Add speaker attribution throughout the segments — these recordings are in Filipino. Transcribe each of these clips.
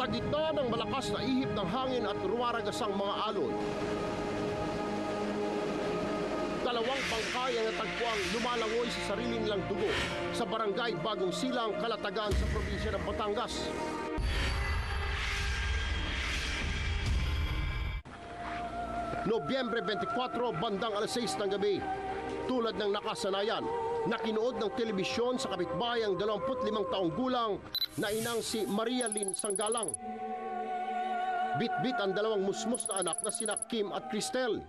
Speaker 1: gitna ng malakas na ihip ng hangin at rumaragasang mga alon, dalawang bangkay ang natagpuang lumalangoy sa sarili nilang dugo sa barangay Bagong Silang, Calatagan sa probinsya ng Batangas. Nobyembre 24, bandang alas 6 ng gabi, tulad ng nakasanayan, nakinood ng telebisyon sa kapitbayang 25 taong gulang na inang si Maria Lynn Sanggalang. Bit-bit ang dalawang musmos na anak na sina Kim at Cristel.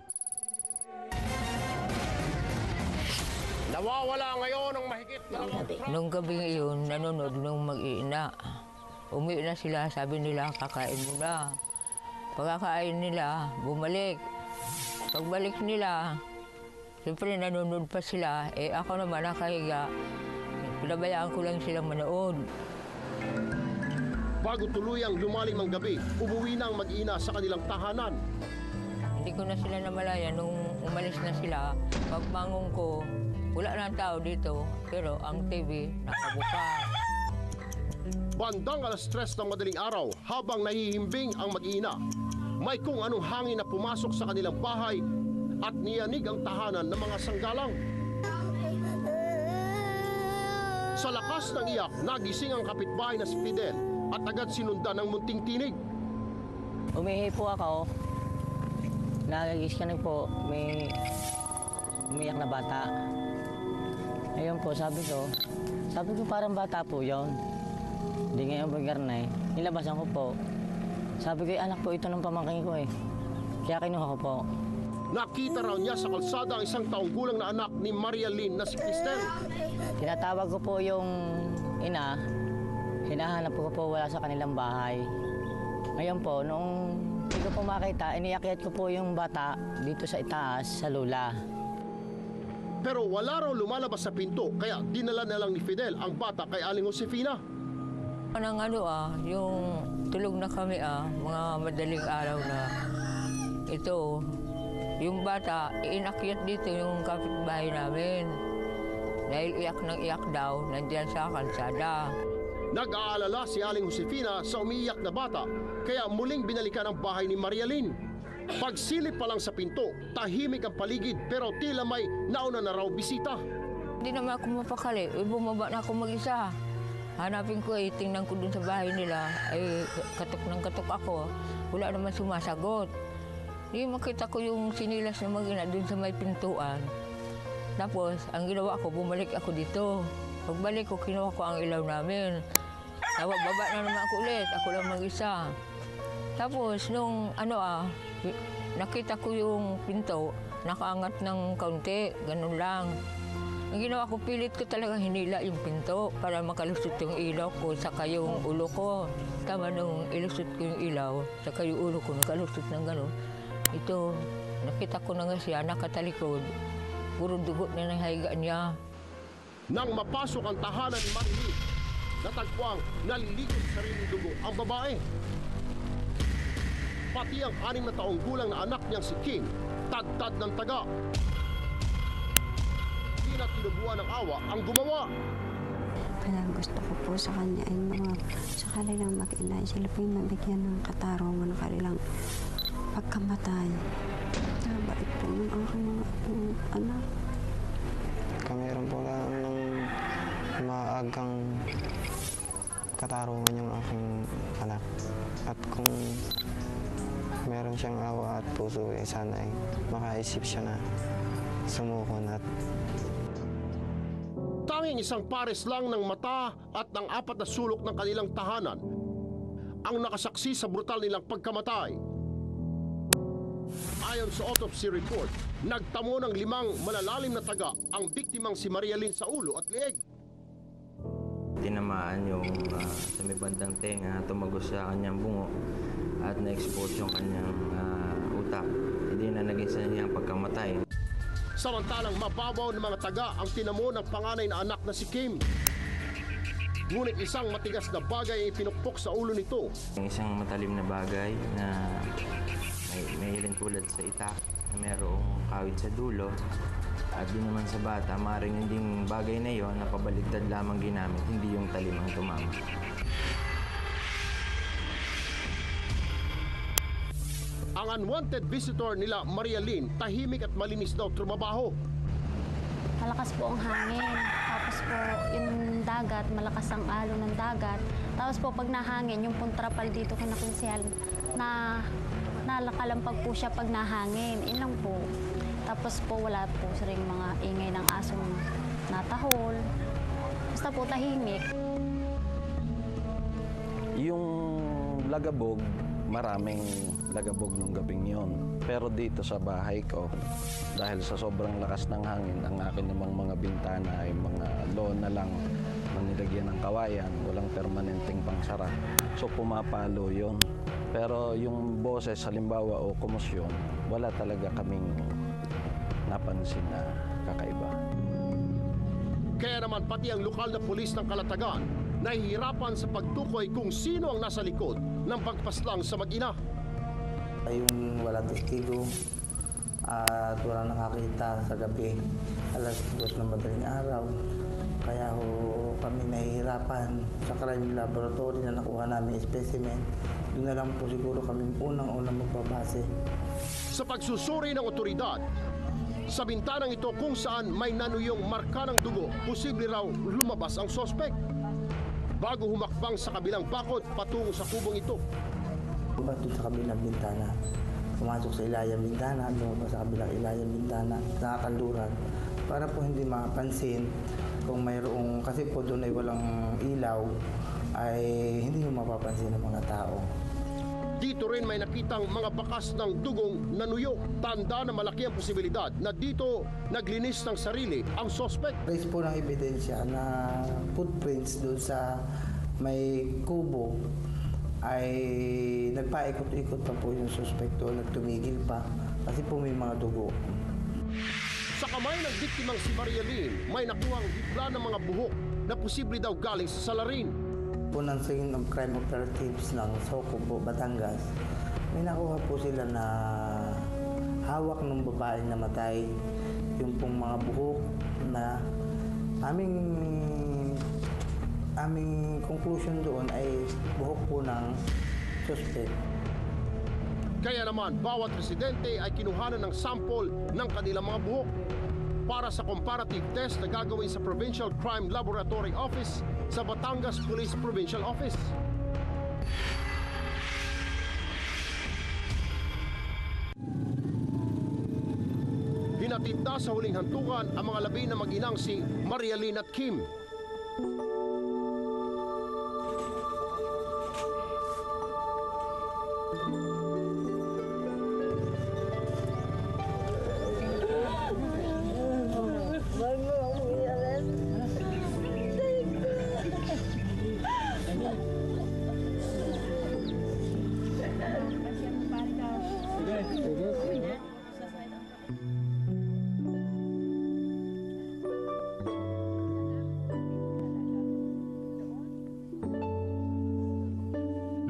Speaker 1: Nawawala ngayon ang mahigit dalawang
Speaker 2: Nung gabi yun, nanonood nung mag-iina. Uwi na sila, sabi nila, kakain muna. Pagkakain nila, bumalik. Pagbalik nila, siyempre nanonood pa sila. Ako naman nakahiga. Pinabayaan ko lang silang manood.
Speaker 1: Bago tuluyang lumalim ang gabi, umuwi na ang mag-ina sa kanilang tahanan.
Speaker 2: Hindi ko na sila namalayan nung umalis na sila. Pagbangon ko, wala na ang tao dito, pero ang TV nakabuka.
Speaker 1: Bandang alas 3 ng madaling araw, habang nahihimbing ang mag-ina, may kung anong hangin na pumasok sa kanilang bahay at niyanig ang tahanan ng mga sanggalang. Sa lakas ng iyak, nagising ang kapitbahay na si Fidel at agad sinundan ng munting tinig.
Speaker 3: Umihi po ako. Nagigising po, may umiyak na bata. Ayun po, sabi ko parang bata po yun. Hindi ngayon pagkarnay. Nilabasan ko po. Sabi ko, anak po ito ng pamangkin ko eh. Kaya kinuha ko po.
Speaker 1: Nakita raw niya sa kalsada ang isang taong gulang na anak ni Maria Lynn na si Cristel.
Speaker 3: Tinatawag ko po yung ina. Hinahanap ko po wala sa kanilang bahay. Ngayon po, nung hindi ko po makita, iniyakyat ko po yung bata dito sa itaas, sa lula.
Speaker 1: Pero wala raw lumalabas sa pinto, kaya dinala na lang ni Fidel ang bata kay Aling Josefina.
Speaker 2: Anong yung tulog na kami mga madaling araw na ito, yung bata, inakyat dito yung kapitbahay namin. Dahil iyak ng iyak daw, nandiyan sa kalsada.
Speaker 1: Nag-aalala si Aling Josefina sa umiiyak na bata, kaya muling binalikan ang bahay ni Maria Lynn. Pagsilip pa lang sa pinto, tahimik ang paligid pero tila may nauna na raw bisita.
Speaker 2: Hindi naman ako mapakali, bumaba na ako mag-isa. Hanapin ko tingnan ko dun sa bahay nila, katok ng katok ako. Wala naman sumasagot. Di makita ko yung sinilas na mag-ina dun sa may pintuan. Tapos, ang ginawa ko, bumalik ako dito. Pagbalik ko, kinuha ko ang ilaw namin. Baba na naman ako ulit, ako lang mag-isa. Tapos, nung nakita ko yung pinto, nakaangat ng kaunti, ganun lang. Ang ginawa ko, pilit ko talaga hinila yung pinto para makalusot yung ilaw ko, saka yung ulo ko. Tama nung ilusot ko yung ilaw, saka yung ulo ko, nakalusot ng gano'n. Ito, nakita ko na nga siya, nakatalikod. Puro dugo na nahiga niya.
Speaker 1: Nang mapasok ang tahanan ni Marilyn, natagpuang naliligo sa sariling dugo ang babae. Pati ang 6 na taong gulang na anak niyang si Kim, tad-tad ng taga. Di na tinubuan ng awa ang gumawa.
Speaker 4: Kaya gusto ko po sa kanya ay sa kanilang mag-ina, sila po yung mabigyan ng katarungan ng kanilang pagkamatay. Nabait po ng aking mga anak.
Speaker 5: Meron po lang ng maagang katarungan yung aking anak. At kung meron siyang awa at puso, sana ay makaisip siya na sumuko na.
Speaker 1: Tanging isang pares lang ng mata at ng 4 na sulok ng kanilang tahanan ang nakasaksi sa brutal nilang pagkamatay. Ayon sa autopsy report, nagtamo ng 5 malalalim na taga ang biktimang si Maria Lynn sa ulo at leeg.
Speaker 6: Tinamaan yung sa may bandang tenga, tumagos sa kanyang bungo at na-expose yung kanyang utak. Hindi na naging saniyang pagkamatay.
Speaker 1: Samantalang mababaw ng mga taga ang tinamo ng panganay na anak na si Kim. Ngunit isang matigas na bagay ay pinukpok sa ulo nito.
Speaker 6: Isang matalim na bagay na may tulad sa itak na mayroong kawit sa dulo. At di naman sa bata, maaaring hindi bagay na yon na pabaligtad lamang ginamit, hindi yung talim ang tumama.
Speaker 1: Ang unwanted visitor nila Maria Lynn, tahimik at malinis daw trumabaho.
Speaker 7: Malakas po ang hangin. Tapos po yung dagat, malakas ang alon ng dagat. Tapos po pag nahangin, yung pong trapal dito kay Nakunsihal, na nalakalampag po siya pag nahangin. Ilang po. Tapos po wala po sa ring mga ingay ng asong natahol. Basta po tahimik.
Speaker 8: Yung lagabog, maraming lagabog nung gabing yon. Pero dito sa bahay ko, dahil sa sobrang lakas ng hangin, ang akin namang mga bintana ay mga lona lang na nilagyan ng kawayan, walang permanenteng pangsara. So pumapalo yon. Pero yung boses, halimbawa o komosyon, wala talaga kaming napansin na kakaiba.
Speaker 1: Kaya naman pati ang lokal na pulis ng Kalatagan nahihirapan sa pagtukoy kung sino ang nasa likod ng pagpaslang sa mag-ina.
Speaker 9: Yung wala testigo at walang nakakita sa gabi, alas 2 ng madaling araw. Kaya kami nahihirapan sa crime laboratory na nakuha namin specimen. Doon na lang po siguro kami unang-unang magbabase.
Speaker 1: Sa pagsusuri ng otoridad, sa bintanang ito kung saan may nanuyong marka ng dugo, posible raw lumabas ang sospek. Bago humakbang sa kabilang bakod patungo sa kubong ito.
Speaker 9: Doon sa kabilang bintana, pumasok sa ilayang bintana, lumabas sa kabilang ilayang bintana, nakakanduran, para po hindi mapansin kung mayroong, kasi po doon ay walang ilaw, ay hindi mo mapapansin ng mga tao.
Speaker 1: Dito rin may nakitang mga bakas ng dugong nanuyo. Tanda na malaki ang posibilidad na dito naglinis ng sarili ang sospek.
Speaker 9: Trace po ng ebidensya na footprints doon sa may kubo ay nagpaikot-ikot pa po yung suspekto, nagtumigil pa kasi po may mga dugo.
Speaker 1: Sa kamay ng biktimang si Maria Lynn, may nakuhang hibla ng mga buhok na posible daw galing sa salarin.
Speaker 9: Unang scene of crime operatives ng Socobo, Batangas, may nakuha po sila na hawak ng babaeng namatay, yung pong mga buhok na aming conclusion doon ay buhok po ng suspect.
Speaker 1: Kaya naman, bawat residente ay kinuhanan ng sample ng kanilang mga buhok para sa comparative test na gagawin sa Provincial Crime Laboratory Office sa Batangas Police Provincial Office. Hinatid na sa huling hantungan ang mga labi na mag-inang si Maria Lynn at Kim.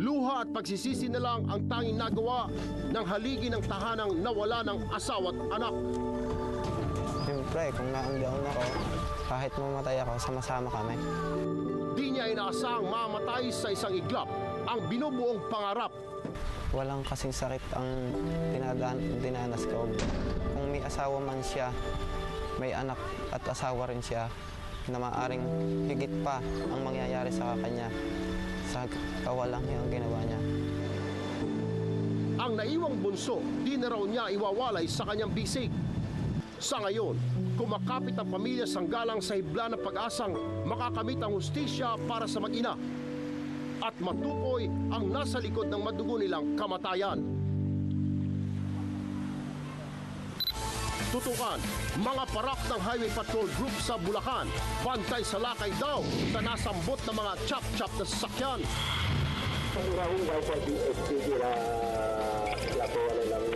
Speaker 1: Luha at pagsisisi na lang ang tanging nagawa ng haligi ng tahanang nawala ng asawa at anak.
Speaker 5: Siyempre, kung naanggaon ako, kahit mamatay ako, sama-sama kami.
Speaker 1: Di niya inaasahang mamatay sa isang iglap ang binubuong pangarap.
Speaker 5: Walang kasing sakit ang dinanas ko. Kung may asawa man siya, may anak at asawa rin siya, na maaring higit pa ang mangyayari sa kanya sa kawalang yung ginawa niya.
Speaker 1: Ang naiwang bunso, di na raw niya iwawalay sa kanyang bisig. Sa ngayon, kumakapit ang pamilya Sanggalang sa hibla ng pag-asang makakamit ang hustisya para sa mag-ina at matukoy ang nasa likod ng madugo nilang kamatayan. Tutukan, mga parak ng Highway Patrol Group sa Bulacan, bantay sa lakay daw na nasambot ng mga chop-chop na sasakyan.
Speaker 10: Una-una sa DSPD la lakuha ng